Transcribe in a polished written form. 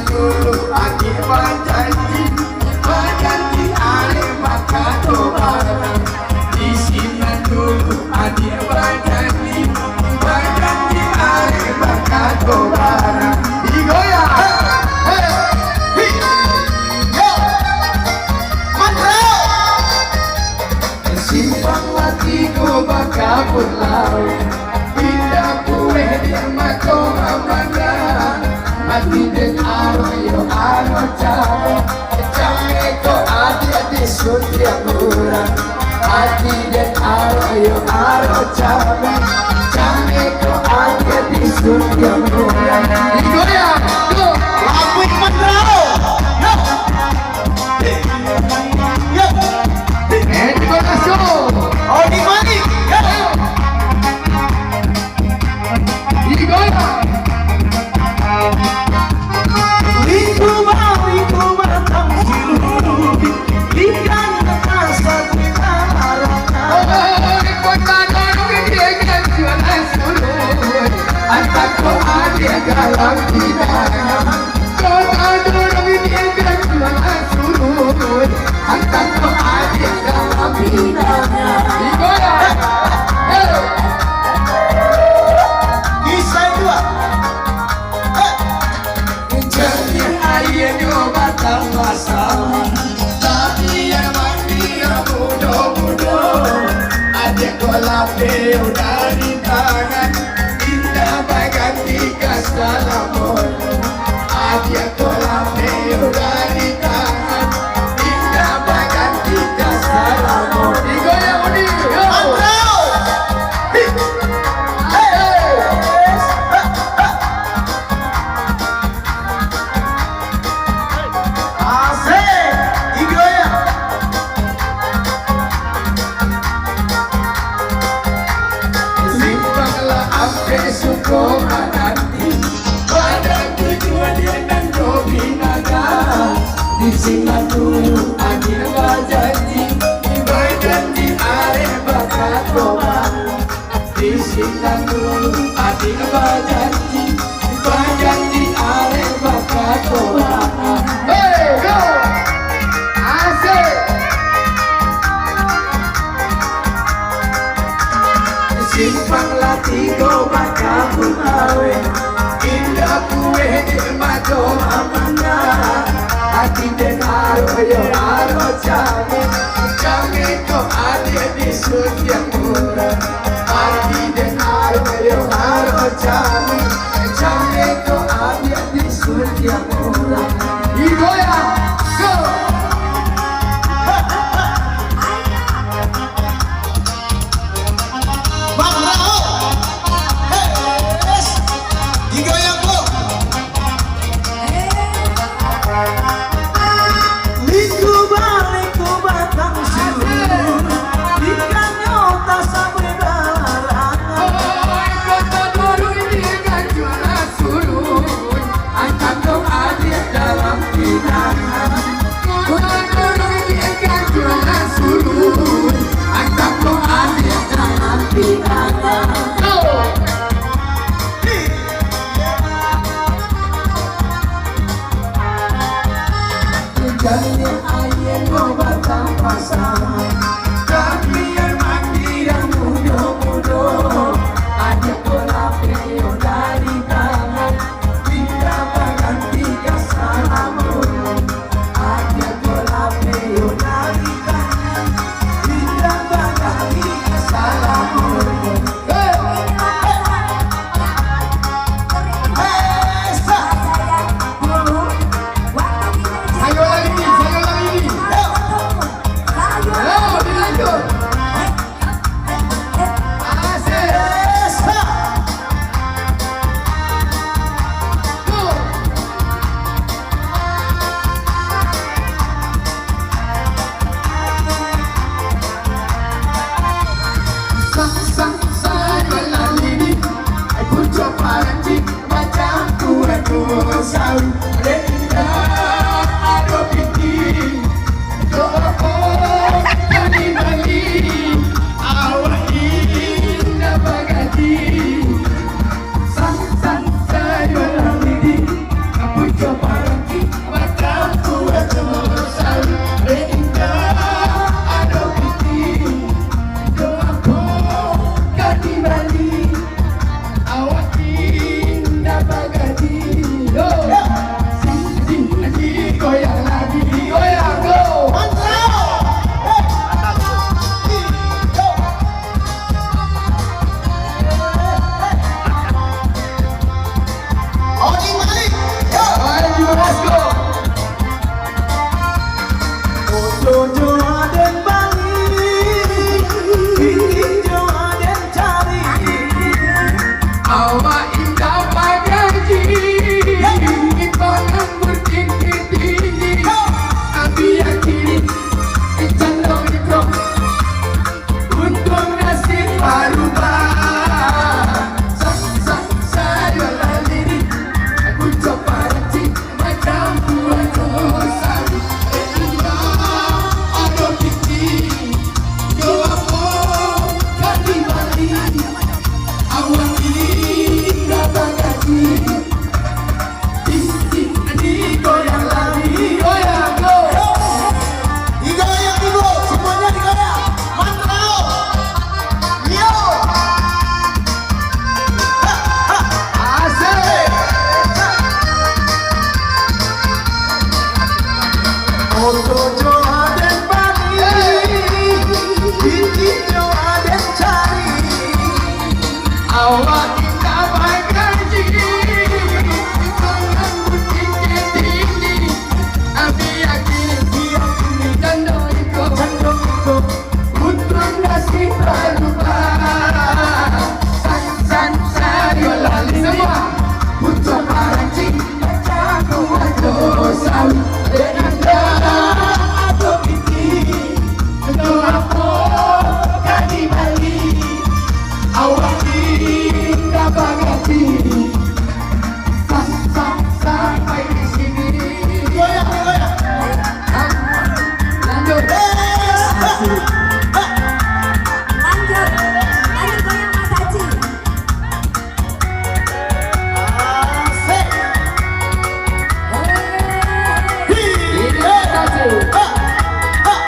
Dulu agi berjanji ale maka barang. Di sini dulu agi berjanji ale maka barang. Digoyang, yo, mantra. Simpang latiku baka pulau, pindah kue dia mako amanda. Mati den ayo cawe, cawe ko ada di surga murah. Mati den ayo cawe, cawe ko ada di surga murah. Digoyang, go, lakuin mantrao, yo, di mana so, oh di mana, digoyang. Dalam hidangan kota dulu dia jualan surut hantar kau adik dalam hidangan digoyang kisah dua jadi ayah nyoba tak masalah tapi yang dia bodoh-bodoh adik kau lapeu dari tangan indah bagai salamon adia kolameo dari tangan indah bagan kita salamon digoyang uni yo asik digoyang simpanglah ampe sukoman di sini dulu akhir berjanji berjanji are bakat roman di sini dulu akhir berjanji berjanji are bakat roman hey go asik simpang latigo bakal bungawe indah kue di maco amanda hati den ayo cawe cawe ko ada di surga murah hati den ayo cawe cawe ko ada di surga murah digoyang go Bang Rao digoyang go Liku batang surut, ikan nyota sampai sawi